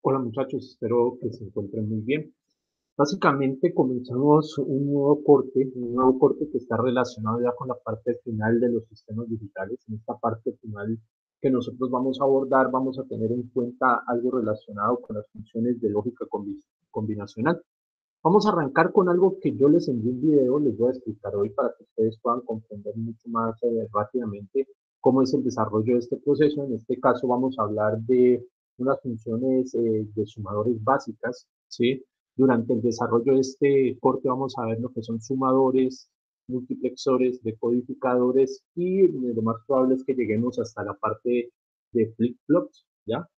Hola muchachos, espero que se encuentren muy bien. Básicamente comenzamos un nuevo corte que está relacionado ya con la parte final de los sistemas digitales. En esta parte final que nosotros vamos a abordar, vamos a tener en cuenta algo relacionado con las funciones de lógica combinacional. Vamos a arrancar con algo que yo les envié un video, les voy a explicar hoy para que ustedes puedan comprender mucho más rápidamente cómo es el desarrollo de este proceso. En este caso vamos a hablar de unas funciones de sumadores básicas, ¿sí? Durante el desarrollo de este corte vamos a ver lo que son sumadores, multiplexores, decodificadores y lo más probable es que lleguemos hasta la parte de flip-flops, ¿ya?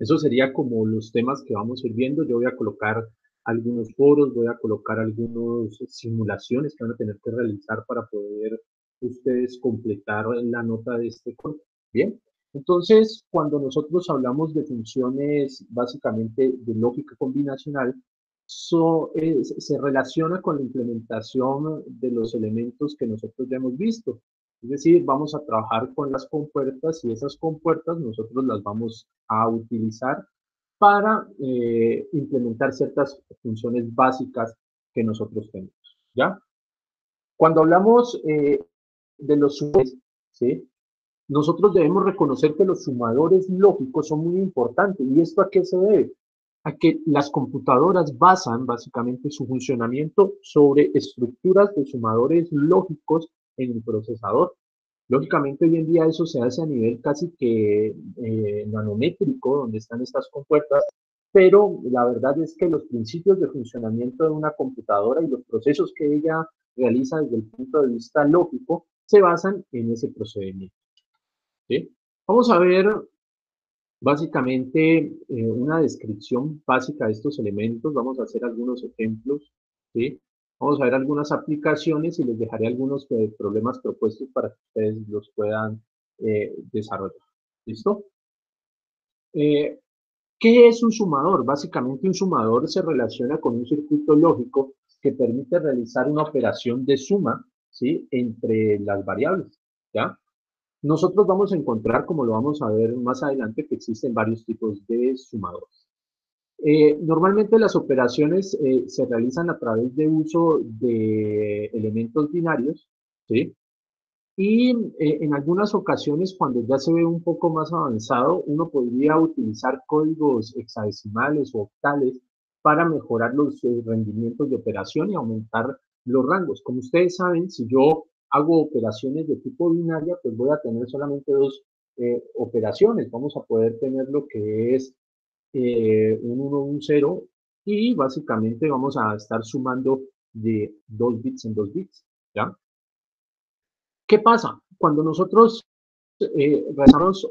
Eso sería como los temas que vamos a ir viendo. Yo voy a colocar algunos foros, voy a colocar algunas simulaciones que van a tener que realizar para poder ustedes completar la nota de este curso. Bien, entonces cuando nosotros hablamos de funciones básicamente de lógica combinacional, se relaciona con la implementación de los elementos que nosotros ya hemos visto. Es decir, vamos a trabajar con las compuertas y esas compuertas nosotros las vamos a utilizar para implementar ciertas funciones básicas que nosotros tenemos, ¿ya? Cuando hablamos de los sumadores, ¿sí? Nosotros debemos reconocer que los sumadores lógicos son muy importantes. ¿Y esto a qué se debe? A que las computadoras basan básicamente su funcionamiento sobre estructuras de sumadores lógicos en el procesador. Lógicamente, hoy en día eso se hace a nivel casi que nanométrico, donde están estas compuertas, pero la verdad es que los principios de funcionamiento de una computadora y los procesos que ella realiza desde el punto de vista lógico se basan en ese procedimiento, ¿sí? Vamos a ver básicamente una descripción básica de estos elementos. Vamos a hacer algunos ejemplos, ¿sí? Vamos a ver algunas aplicaciones y les dejaré algunos problemas propuestos para que ustedes los puedan desarrollar. ¿Listo? Eh, ¿Qué es un sumador? Básicamente un sumador se relaciona con un circuito lógico que permite realizar una operación de suma, ¿sí? Entre las variables, ¿ya? Nosotros vamos a encontrar, como lo vamos a ver más adelante, que existen varios tipos de sumadores. Normalmente las operaciones se realizan a través de uso de elementos binarios, ¿sí? Y en algunas ocasiones, cuando ya se ve un poco más avanzado, uno podría utilizar códigos hexadecimales o octales para mejorar los rendimientos de operación y aumentar los rangos. Como ustedes saben, si yo hago operaciones de tipo binaria, pues voy a tener solamente dos operaciones. Vamos a poder tener lo que es un 1, un 0, y básicamente vamos a estar sumando de 2 bits en 2 bits, ¿ya? ¿Qué pasa? Cuando nosotros realizamos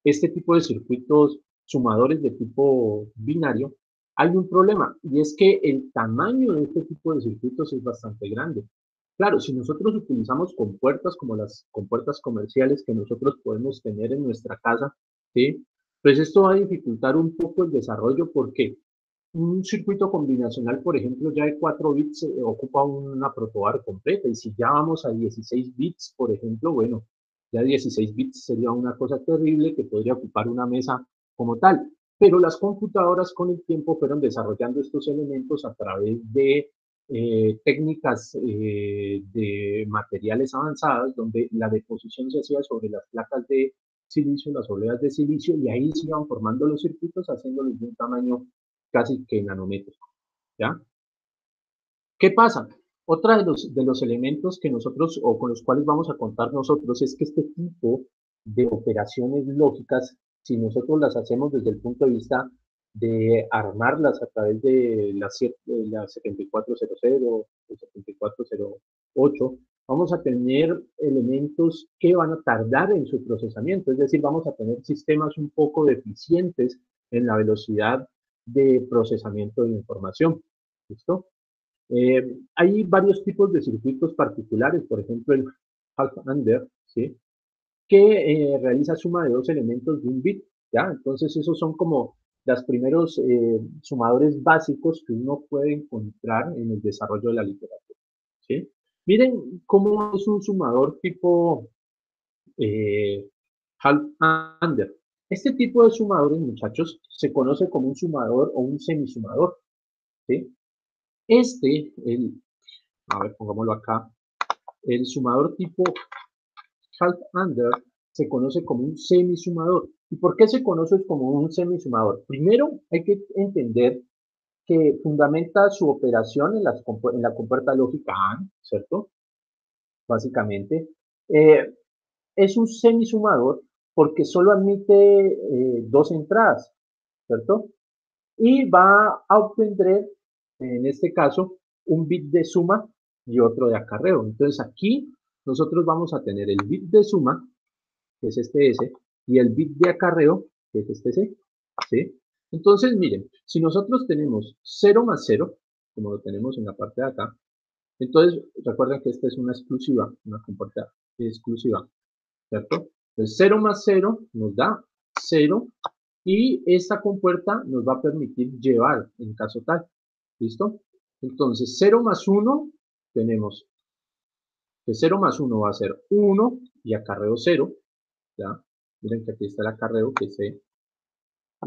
este tipo de circuitos sumadores de tipo binario, hay un problema y es que el tamaño de este tipo de circuitos es bastante grande. Claro, si nosotros utilizamos compuertas como las compuertas comerciales que nosotros podemos tener en nuestra casa, ¿sí? Pues esto va a dificultar un poco el desarrollo porque un circuito combinacional, por ejemplo, ya de 4 bits ocupa una protobar completa, y si ya vamos a 16 bits, por ejemplo, bueno, ya 16 bits sería una cosa terrible que podría ocupar una mesa como tal. Pero las computadoras con el tiempo fueron desarrollando estos elementos a través de técnicas de materiales avanzadas, donde la deposición se hacía sobre las placas de silicio, las obleas de silicio, y ahí se iban formando los circuitos, haciéndolos de un tamaño casi que nanométrico, ¿ya? ¿Qué pasa? Otra de los elementos que nosotros, o con los cuales vamos a contar nosotros, es que este tipo de operaciones lógicas, si nosotros las hacemos desde el punto de vista de armarlas a través de la 7400, el 7408, vamos a tener elementos que van a tardar en su procesamiento, es decir, vamos a tener sistemas un poco deficientes en la velocidad de procesamiento de información. ¿Listo? Hay varios tipos de circuitos particulares, por ejemplo el half-under, ¿sí? Que realiza suma de dos elementos de un bit, ¿ya? Entonces esos son como los primeros sumadores básicos que uno puede encontrar en el desarrollo de la literatura, ¿sí? Miren cómo es un sumador tipo eh, half-under. Este tipo de sumadores, muchachos, se conoce como un sumador o un semisumador, ¿sí? A ver, pongámoslo acá, el sumador tipo half-under se conoce como un semisumador. ¿Y por qué se conoce como un semisumador? Primero, hay que entender que fundamenta su operación en la compuerta lógica AND, ¿cierto? Básicamente. Eh, es un semisumador porque solo admite dos entradas, ¿cierto? Y va a obtener, en este caso, un bit de suma y otro de acarreo. Entonces aquí nosotros vamos a tener el bit de suma, que es este S, y el bit de acarreo, que es este C, ¿sí? Entonces, miren, si nosotros tenemos 0 más 0, como lo tenemos en la parte de acá, entonces recuerden que esta es una exclusiva, una compuerta exclusiva, ¿cierto? Entonces 0 más 0 nos da 0 y esta compuerta nos va a permitir llevar en caso tal, ¿listo? Entonces 0 más 1 tenemos que 0 más 1 va a ser 1 y acarreo 0, ¿ya? Miren que aquí está el acarreo que es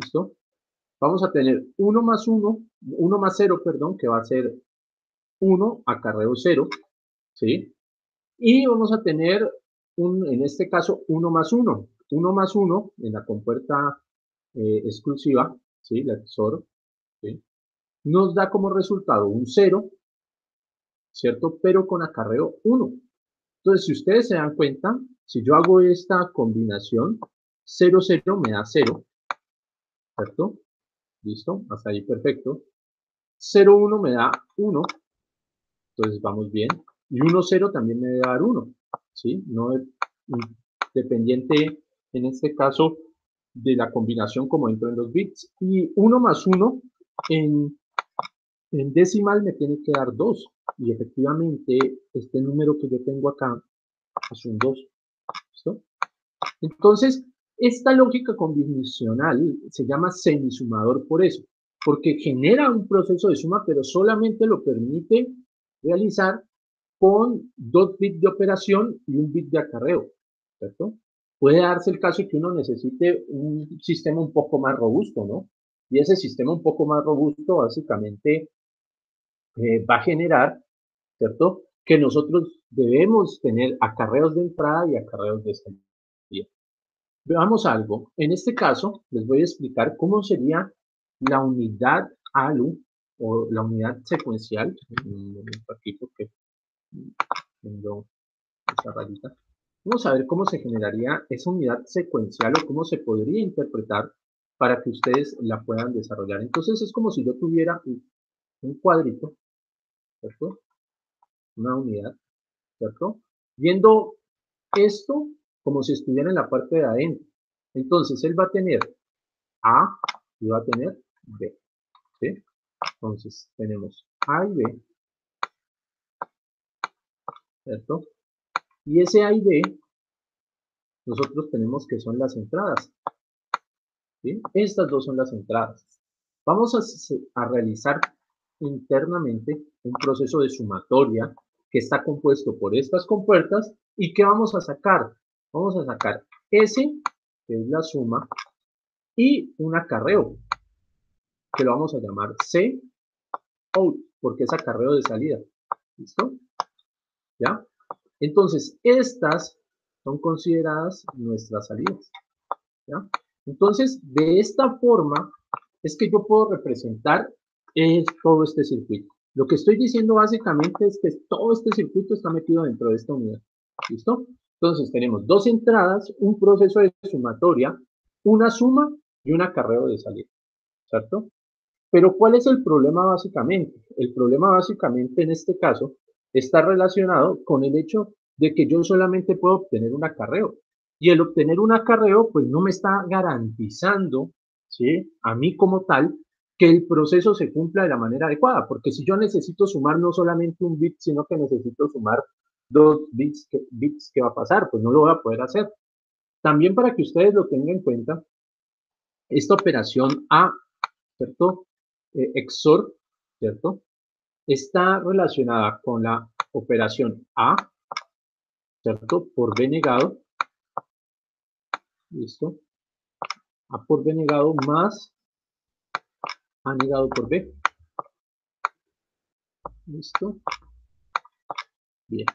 ¿listo? Vamos a tener 1 más 1, 1 más 0, perdón, que va a ser 1 acarreo 0, ¿sí? Y vamos a tener, en este caso, 1 más 1. 1 más 1 en la compuerta exclusiva, ¿sí? La XOR, ¿sí? Nos da como resultado un 0, ¿cierto? Pero con acarreo 1. Entonces, si ustedes se dan cuenta, si yo hago esta combinación, 0, 0 me da 0, ¿cierto? ¿Listo? Hasta ahí perfecto. 0, 1 me da 1, entonces vamos bien. Y 1, 0 también me debe dar 1, ¿sí? No es dependiente, en este caso, de la combinación como entro en los bits. Y 1 más 1 en, en decimal me tiene que dar 2. Y efectivamente, este número que yo tengo acá es un 2. ¿Listo? Entonces, esta lógica combinacional se llama semisumador por eso, porque genera un proceso de suma, pero solamente lo permite realizar con 2 bits de operación y un bit de acarreo, ¿cierto? Puede darse el caso de que uno necesite un sistema un poco más robusto, ¿no? Y ese sistema un poco más robusto básicamente va a generar, ¿cierto? Que nosotros debemos tener acarreos de entrada y acarreos de salida. Veamos algo. En este caso, les voy a explicar cómo sería la unidad ALU o la unidad secuencial. Un momento aquí porque tengo esa rayita. Vamos a ver cómo se generaría esa unidad secuencial o cómo se podría interpretar para que ustedes la puedan desarrollar. Entonces es como si yo tuviera un cuadrito, ¿cierto? Una unidad, ¿cierto? Viendo esto como si estuviera en la parte de adentro. Entonces él va a tener A y va a tener B, ¿sí? Entonces tenemos A y B, ¿cierto? Y ese A y B nosotros tenemos que son las entradas, ¿sí? Estas dos son las entradas. Vamos a realizar internamente un proceso de sumatoria que está compuesto por estas compuertas y que vamos a sacar. Vamos a sacar S, que es la suma, y un acarreo, que lo vamos a llamar C out, porque es acarreo de salida. ¿Listo? ¿Ya? Entonces, estas son consideradas nuestras salidas. ¿Ya? Entonces, de esta forma es que yo puedo representar todo este circuito. Lo que estoy diciendo básicamente es que todo este circuito está metido dentro de esta unidad. ¿Listo? Entonces, tenemos dos entradas, un proceso de sumatoria, una suma y un acarreo de salida. ¿Cierto? Pero ¿cuál es el problema básicamente? El problema básicamente en este caso está relacionado con el hecho de que yo solamente puedo obtener un acarreo. Y el obtener un acarreo, pues no me está garantizando, ¿sí? A mí como tal, que el proceso se cumpla de la manera adecuada. Porque si yo necesito sumar no solamente un bit, sino que necesito sumar dos bits, ¿qué va a pasar? Pues no lo voy a poder hacer. También para que ustedes lo tengan en cuenta, esta operación A, ¿cierto? XOR, ¿cierto? Está relacionada con la operación A, ¿cierto? Por B negado, ¿listo? A por B negado más A negado por B. ¿Listo? Bien.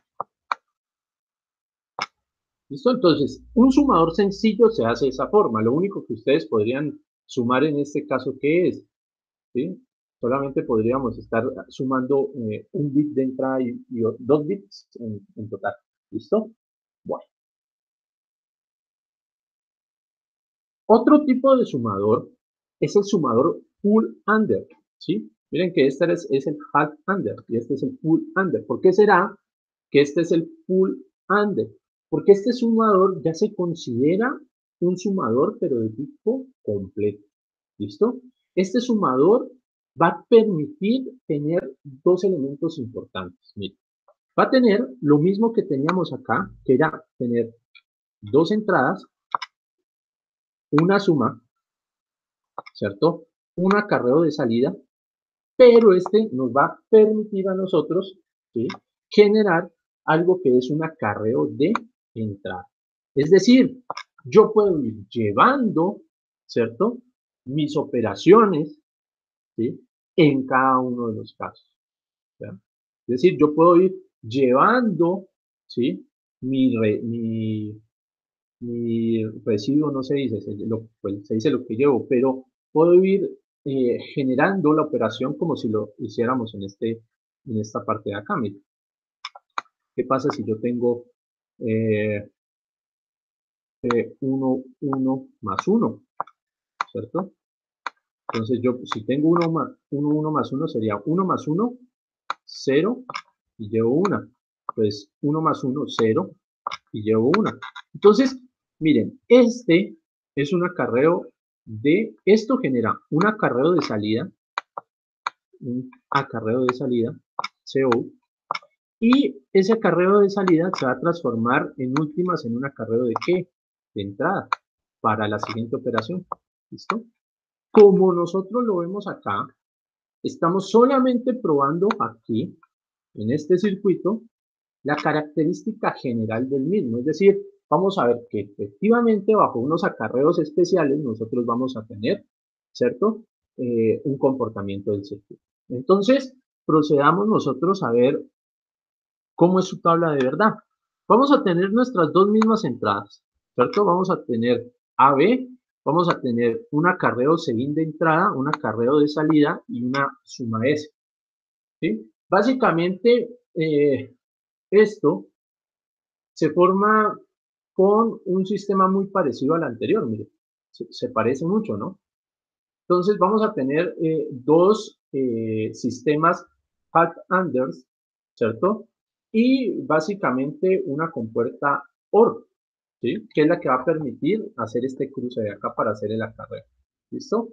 ¿Listo? Entonces, un sumador sencillo se hace de esa forma. Lo único que ustedes podrían sumar en este caso, ¿qué es? ¿Sí? Solamente podríamos estar sumando un bit de entrada y 2 bits en total. ¿Listo? Bueno. Otro tipo de sumador es el sumador full under. ¿Sí? Miren que este es el half under y este es el full under. ¿Por qué será que este es el full under? Porque este sumador ya se considera un sumador, pero de tipo completo. ¿Listo? Este sumador va a permitir tener dos elementos importantes. Miren, va a tener lo mismo que teníamos acá, que era tener dos entradas, una suma, ¿cierto? Un acarreo de salida, pero este nos va a permitir a nosotros, ¿sí?, generar algo que es un acarreo de entrada. Es decir, yo puedo ir llevando, ¿cierto?, mis operaciones, ¿sí?, en cada uno de los casos. ¿Ya? Es decir, yo puedo ir llevando, ¿sí?, mi residuo, no se dice, pues, se dice lo que llevo, pero puedo ir generando la operación como si lo hiciéramos en esta parte de acá. Mira. ¿Qué pasa si yo tengo 1, 1 más 1? ¿Cierto? Entonces yo, si tengo 1 más 1 sería 1 más 1, 0, y llevo 1. Pues 1 más 1, 0, y llevo 1. Entonces, miren, este es un acarreo esto genera un acarreo de salida, CO, y ese acarreo de salida se va a transformar en últimas en un acarreo de ¿qué? De entrada, para la siguiente operación. ¿Listo? Como nosotros lo vemos acá, estamos solamente probando aquí, en este circuito, la característica general del mismo. Es decir, vamos a ver que efectivamente bajo unos acarreos especiales nosotros vamos a tener, ¿cierto?, un comportamiento del circuito. Entonces, procedamos nosotros a ver cómo es su tabla de verdad. Vamos a tener nuestras dos mismas entradas, ¿cierto? Vamos a tener AB, vamos a tener un acarreo SEIN de entrada, un acarreo de salida y una suma S. ¿Sí? Básicamente, esto se forma con un sistema muy parecido al anterior, mire, se parece mucho, ¿no? Entonces vamos a tener dos sistemas half-unders, ¿cierto? Y básicamente una compuerta OR, ¿sí?, que es la que va a permitir hacer este cruce de acá para hacer el acarreo. ¿Listo?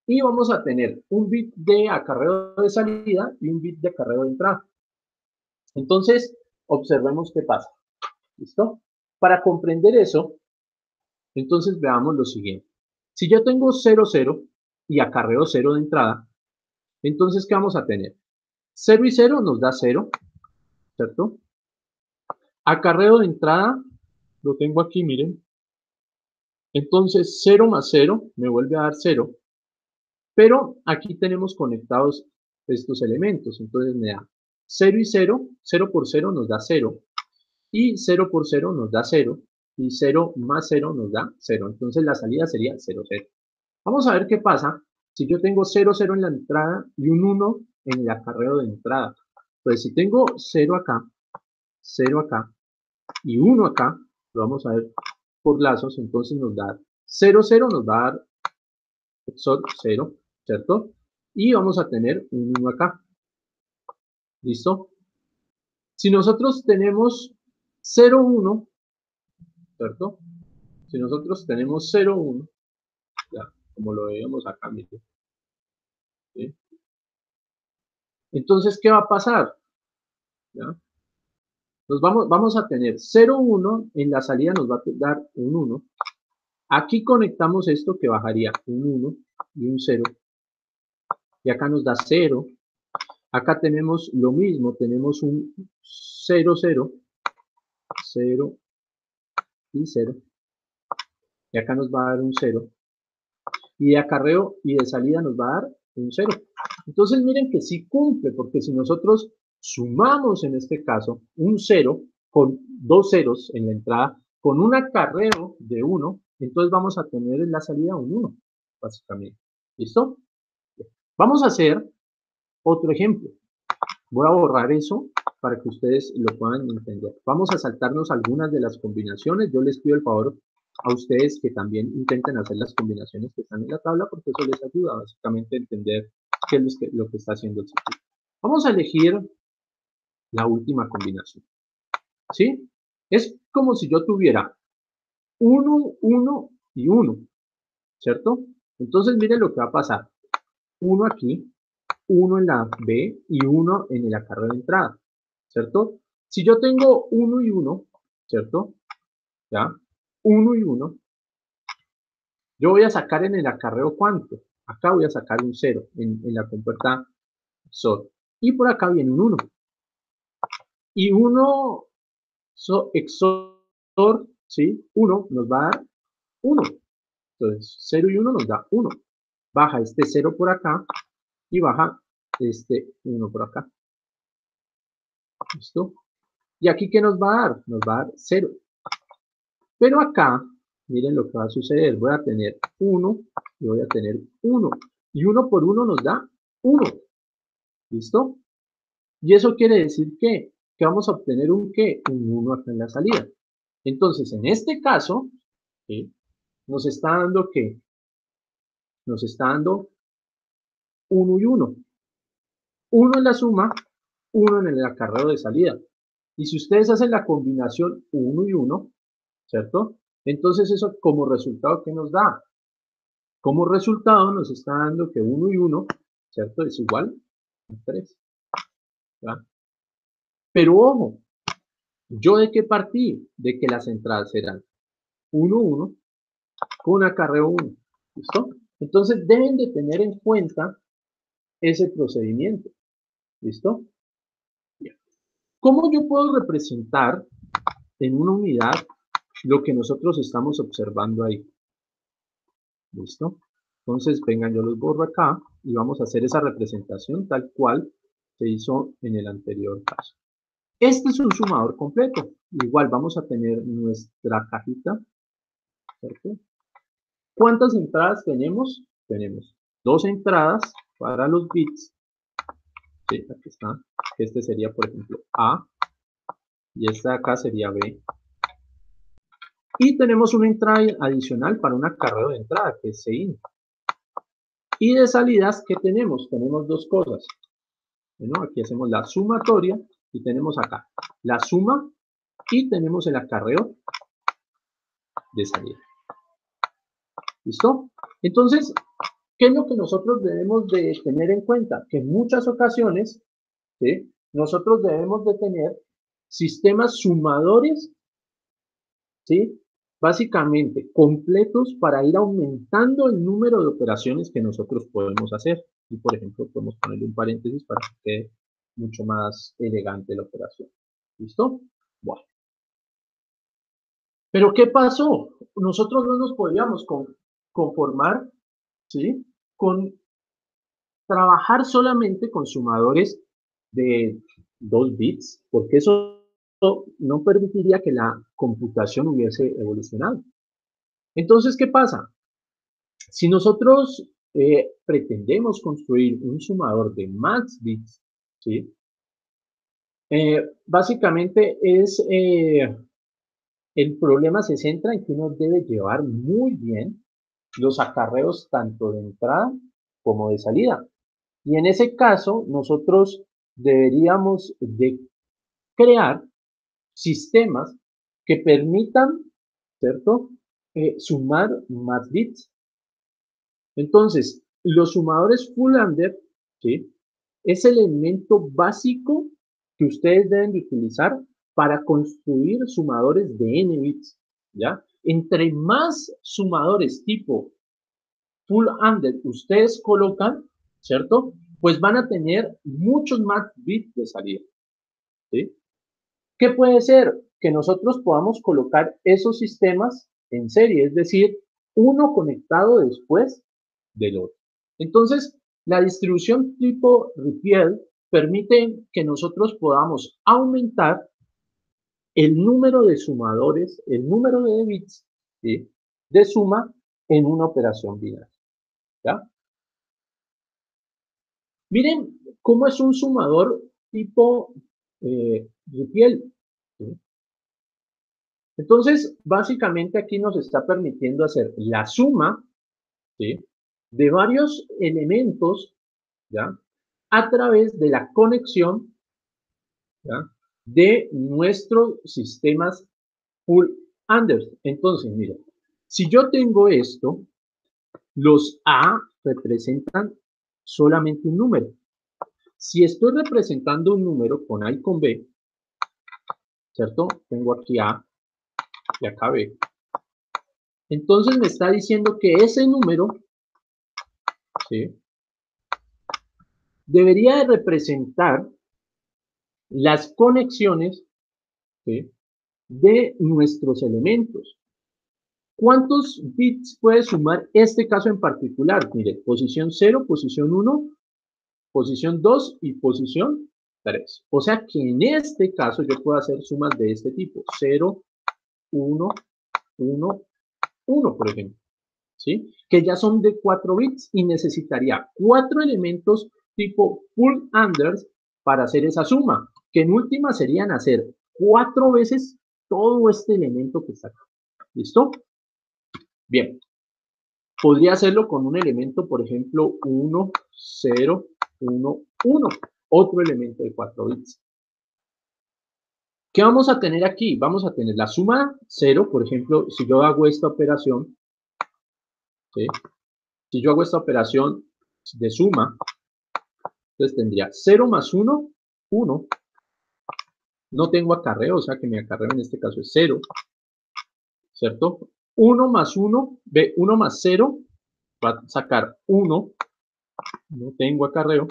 Y vamos a tener un bit de acarreo de salida y un bit de acarreo de entrada. Entonces, observemos qué pasa. ¿Listo? Para comprender eso, entonces veamos lo siguiente. Si yo tengo 0, 0 y acarreo 0 de entrada, entonces, ¿qué vamos a tener? 0 y 0 nos da 0, ¿cierto? Acarreo de entrada, lo tengo aquí, miren. Entonces, 0 más 0 me vuelve a dar 0. Pero aquí tenemos conectados estos elementos. Entonces me da 0 y 0, 0 por 0 nos da 0. Y 0 por 0 nos da 0. Y 0 más 0 nos da 0. Entonces la salida sería 0, 0. Vamos a ver qué pasa si yo tengo 0, 0 en la entrada y un 1 en el acarreo de entrada. Pues si tengo 0 acá y 1 acá, lo vamos a ver por lazos, entonces nos da 0, 0, nos va a dar XOR 0, ¿cierto? Y vamos a tener un 1 acá. ¿Listo? Si nosotros tenemos 0, 1, ¿cierto? Si nosotros tenemos 0, 1, ya, como lo veíamos acá, miren, ¿sí? Entonces, ¿qué va a pasar? ¿Ya? Vamos a tener 0, 1, en la salida nos va a dar un 1. Aquí conectamos esto que bajaría un 1 y un 0. Y acá nos da 0. Acá tenemos lo mismo, tenemos un 0, 0, 0 y 0. Y acá nos va a dar un 0. y de acarreo y de salida nos va a dar un 0. Entonces miren que sí cumple, porque si nosotros sumamos en este caso un 0 con dos ceros en la entrada, con un acarreo de 1, entonces vamos a tener en la salida un 1, básicamente. ¿Listo? Vamos a hacer otro ejemplo. Voy a borrar eso para que ustedes lo puedan entender. Vamos a saltarnos algunas de las combinaciones. Yo les pido el favor a ustedes que también intenten hacer las combinaciones que están en la tabla, porque eso les ayuda básicamente a entender qué es lo que está haciendo el sistema. Vamos a elegir la última combinación. ¿Sí? Es como si yo tuviera 1, 1 y 1, ¿cierto? Entonces miren lo que va a pasar. 1 aquí, 1 en la B y 1 en el acarreo de entrada, ¿cierto? Si yo tengo 1 y 1, ¿cierto? ¿Ya? 1 y 1, yo voy a sacar en el acarreo ¿cuánto? Acá voy a sacar un 0 en la compuerta XOR. Y por acá viene un 1. Y 1 XOR, ¿sí? 1 nos va a dar 1. Entonces, 0 y 1 nos da 1. Baja este 0 por acá y baja este 1 por acá. ¿Listo? ¿Y aquí qué nos va a dar? Nos va a dar 0. Pero acá, miren lo que va a suceder. Voy a tener 1 y voy a tener 1. Y 1 por 1 nos da 1. ¿Listo? Y eso quiere decir que vamos a obtener un ¿qué? Un 1 acá en la salida. Entonces, en este caso, ¿sí? Nos está dando ¿qué? Nos está dando 1 y 1. 1 en la suma, 1 en el acarreo de salida. Y si ustedes hacen la combinación 1 y 1, ¿cierto? Entonces eso como resultado, ¿qué nos da? Como resultado nos está dando que 1 y 1, ¿cierto? Es igual a 3. ¿Verdad? Pero ojo, ¿yo de qué partí? De que las entradas eran 1, 1 con acarreo 1. ¿Listo? Entonces deben de tener en cuenta ese procedimiento. ¿Listo? Bien. ¿Cómo yo puedo representar en una unidad lo que nosotros estamos observando ahí? ¿Listo? Entonces, vengan, yo los borro acá y vamos a hacer esa representación tal cual se hizo en el anterior caso. Este es un sumador completo. Igual vamos a tener nuestra cajita. ¿Cierto? ¿Cuántas entradas tenemos? Tenemos 2 entradas para los bits. Sí, aquí está. Este sería, por ejemplo, A. Y esta de acá sería B. Y tenemos una entrada adicional para un acarreo de entrada, que es CIN. Y de salidas, ¿qué tenemos? Tenemos dos cosas. Bueno, aquí hacemos la sumatoria y tenemos acá la suma y tenemos el acarreo de salida. ¿Listo? Entonces, ¿qué es lo que nosotros debemos de tener en cuenta? Que en muchas ocasiones, ¿sí? Nosotros debemos de tener sistemas sumadores, ¿sí? Básicamente completos para ir aumentando el número de operaciones que nosotros podemos hacer. Y por ejemplo, podemos ponerle un paréntesis para que quede mucho más elegante la operación. ¿Listo? Bueno. Pero ¿qué pasó? Nosotros no nos podíamos conformar, ¿sí? Con trabajar solamente con sumadores de 2 bits, porque eso no permitiría que la computación hubiese evolucionado. Entonces, ¿qué pasa? Si nosotros pretendemos construir un sumador de más bits, ¿sí? Básicamente el problema se centra en que uno debe llevar muy bien los acarreos tanto de entrada como de salida. Y en ese caso, nosotros deberíamos de crear sistemas que permitan, ¿cierto? Sumar más bits. Entonces, los sumadores full under, ¿sí? Es el elemento básico que ustedes deben de utilizar para construir sumadores de n bits, ¿ya? Entre más sumadores tipo full under ustedes colocan, ¿cierto? Pues van a tener muchos más bits de salida, ¿sí? ¿Qué puede ser? Que nosotros podamos colocar esos sistemas en serie, es decir, uno conectado después del otro. Entonces, la distribución tipo Ripiel permite que nosotros podamos aumentar el número de sumadores, el número de bits, ¿sí?, de suma en una operación binaria. ¿Ya? Miren cómo es un sumador tipo Ripiel, ¿sí? Entonces, básicamente aquí nos está permitiendo hacer la suma, ¿sí?, de varios elementos, ¿ya?, a través de la conexión, ¿ya?, de nuestros sistemas full Anders. Entonces, mira, si yo tengo esto, los A representan solamente un número. Si estoy representando un número con A y con B, ¿cierto? Tengo aquí A y acá B. Entonces me está diciendo que ese número, ¿sí?, debería de representar las conexiones, ¿sí?, de nuestros elementos. ¿Cuántos bits puede sumar este caso en particular? Mire, posición 0, posición 1, posición 2 y posición 3. O sea que en este caso yo puedo hacer sumas de este tipo, 0, 1, 1, 1, por ejemplo, ¿sí? Que ya son de 4 bits y necesitaría 4 elementos tipo full Anders para hacer esa suma, que en última serían hacer 4 veces todo este elemento que está acá. ¿Listo? Bien. Podría hacerlo con un elemento, por ejemplo, 1, 0, 1, 1, otro elemento de 4 bits. ¿Qué vamos a tener aquí? Vamos a tener la suma 0, por ejemplo, si yo hago esta operación, ¿sí?, si yo hago esta operación de suma, entonces tendría 0 más 1, 1, no tengo acarreo, o sea que mi acarreo en este caso es 0, ¿cierto? 1 más 1, 1 más 0, va a sacar 1, no tengo acarreo,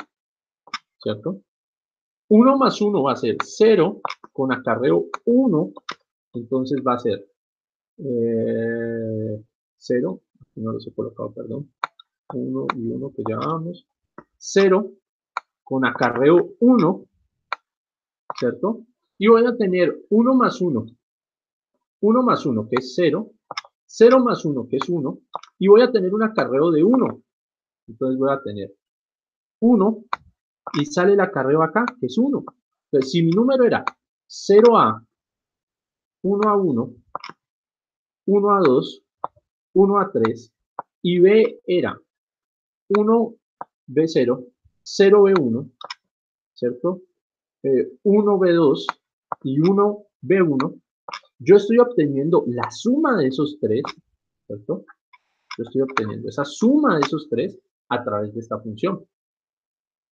¿cierto? 1 más 1 va a ser 0, con acarreo 1, entonces va a ser 0, aquí no los he colocado, perdón, 1 y 1 que ya vamos, 0, con acarreo 1, ¿cierto? Y voy a tener 1 más 1, 1 más 1 que es 0, 0 más 1 que es 1, y voy a tener un acarreo de 1, entonces voy a tener 1, y sale el acarreo acá, que es 1. Entonces, si mi número era 0A, 1A1, 1A2, 1A3, y B era 1B0, 0B1, ¿cierto? 1B2 y 1B1, yo estoy obteniendo la suma de esos tres, ¿cierto? Yo estoy obteniendo esa suma de esos tres a través de esta función,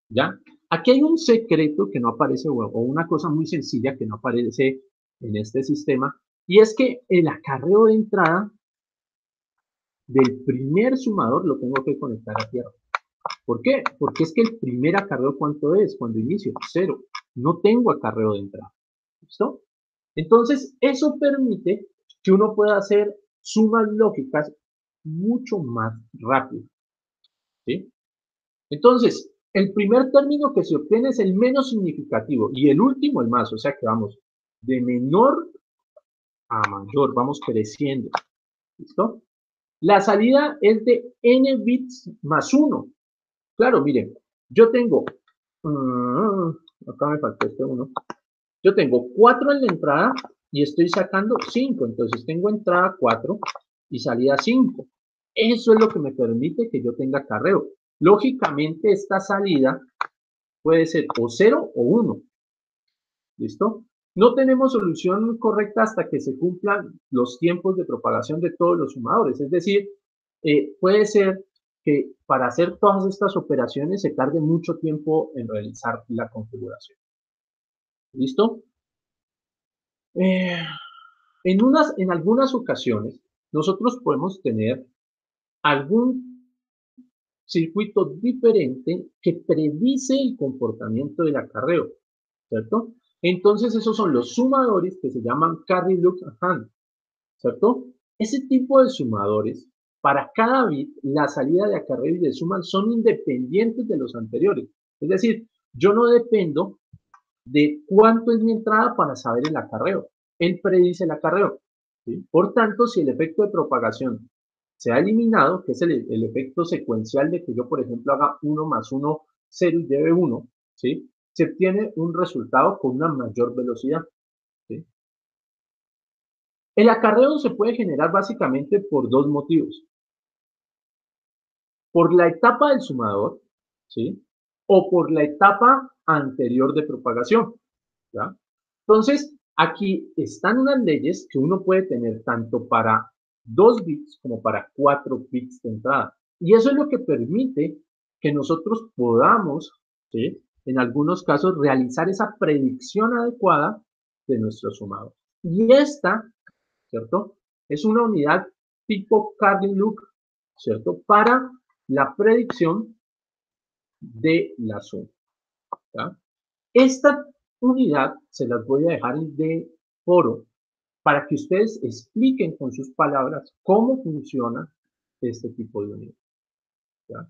¿ya? Aquí hay un secreto que no aparece, o una cosa muy sencilla que no aparece en este sistema, y es que el acarreo de entrada del primer sumador lo tengo que conectar a tierra. ¿Por qué? Porque es que el primer acarreo, ¿cuánto es? Cuando inicio, 0. No tengo acarreo de entrada. ¿Listo? Entonces, eso permite que uno pueda hacer sumas lógicas mucho más rápido, ¿sí? Entonces, el primer término que se obtiene es el menos significativo y el último el más, o sea que vamos de menor a mayor, vamos creciendo, ¿listo? La salida es de n bits más 1. Claro, miren, yo tengo, acá me faltó este 1, yo tengo 4 en la entrada y estoy sacando 5, entonces tengo entrada 4 y salida 5. Eso es lo que me permite que yo tenga acarreo. Lógicamente esta salida puede ser o 0 o 1, ¿listo? No tenemos solución correcta hasta que se cumplan los tiempos de propagación de todos los sumadores, es decir, puede ser que para hacer todas estas operaciones se tarde mucho tiempo en realizar la configuración. ¿Listo? En algunas ocasiones, nosotros podemos tener algún circuito diferente que predice el comportamiento del acarreo, ¿cierto? Entonces, esos son los sumadores que se llaman carry look and hand, ¿cierto? Ese tipo de sumadores, para cada bit, la salida de acarreo y de suma son independientes de los anteriores. Es decir, yo no dependo de cuánto es mi entrada para saber el acarreo. Él predice el acarreo. ¿Sí? Por tanto, si el efecto de propagación se ha eliminado, que es el efecto secuencial de que yo, por ejemplo, haga 1 más 1, 0 y lleve 1, ¿sí? Se obtiene un resultado con una mayor velocidad. ¿Sí? El acarreo se puede generar básicamente por dos motivos. Por la etapa del sumador, ¿sí? O por la etapa anterior de propagación. ¿Ya? Entonces, aquí están unas leyes que uno puede tener tanto para 2 bits como para 4 bits de entrada. Y eso es lo que permite que nosotros podamos, ¿sí? En algunos casos, realizar esa predicción adecuada de nuestro sumado. Y esta, ¿cierto? Es una unidad tipo Carlin-Look, ¿cierto? Para la predicción de la suma. ¿Ya? Esta unidad se las voy a dejar de foro para que ustedes expliquen con sus palabras cómo funciona este tipo de unidad. ¿Ya?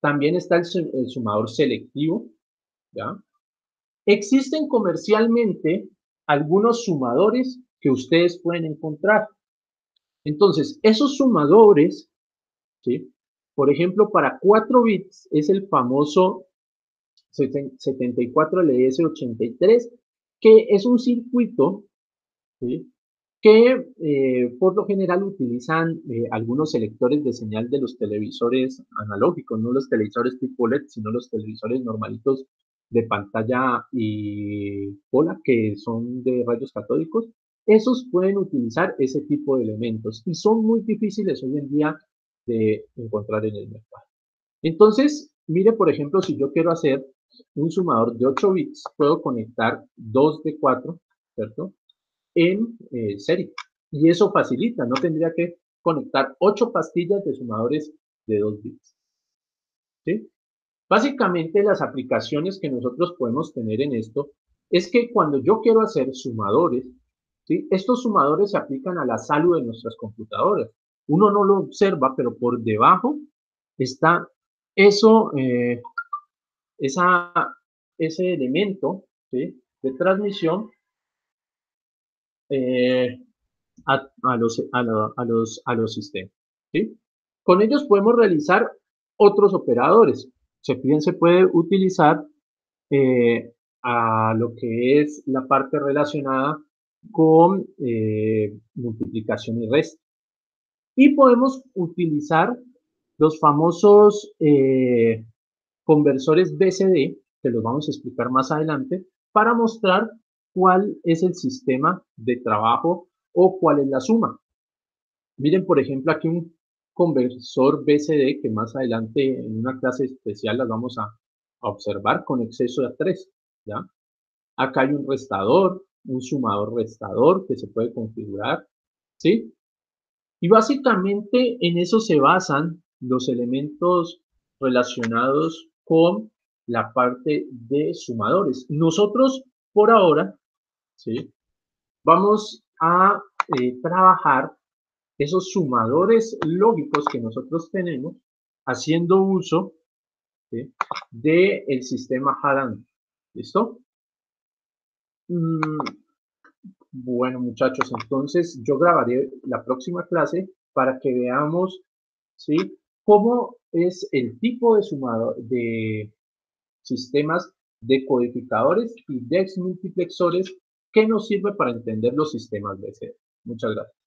También está el sumador selectivo. ¿Ya? Existen comercialmente algunos sumadores que ustedes pueden encontrar. Entonces, esos sumadores, ¿sí? Por ejemplo, para 4 bits es el famoso 74LS83, que es un circuito, ¿sí? Que por lo general utilizan algunos selectores de señal de los televisores analógicos, no los televisores tipo LED, sino los televisores normalitos de pantalla y bola, que son de rayos catódicos. Esos pueden utilizar ese tipo de elementos y son muy difíciles hoy en día de encontrar en el mercado. Entonces, mire, por ejemplo, si yo quiero hacer un sumador de 8 bits, puedo conectar 2 de 4, ¿cierto? En serie. Y eso facilita, no tendría que conectar 8 pastillas de sumadores de 2 bits. ¿Sí? Básicamente las aplicaciones que nosotros podemos tener en esto es que cuando yo quiero hacer sumadores, ¿sí? Estos sumadores se aplican a la salud de nuestras computadoras. Uno no lo observa, pero por debajo está eso, ese elemento, ¿sí? De transmisión eh, a los sistemas. ¿Sí? Con ellos podemos realizar otros operadores. Bien se puede utilizar a lo que es la parte relacionada con multiplicación y resta. Y podemos utilizar los famosos conversores BCD, que los vamos a explicar más adelante, para mostrar cuál es el sistema de trabajo o cuál es la suma. Miren, por ejemplo, aquí un conversor BCD que más adelante en una clase especial las vamos a observar con exceso de 3, ¿ya? Acá hay un restador, un sumador restador que se puede configurar, ¿sí? Y básicamente en eso se basan los elementos relacionados con la parte de sumadores. Nosotros, por ahora, ¿sí? Vamos a trabajar esos sumadores lógicos que nosotros tenemos haciendo uso, ¿sí? Del sistema Hadoop. ¿Listo? Bueno, muchachos, entonces yo grabaré la próxima clase para que veamos, ¿sí? Cómo es el tipo de sumador de sistemas de codificadores y multiplexores que nos sirve para entender los sistemas BCD. Muchas gracias.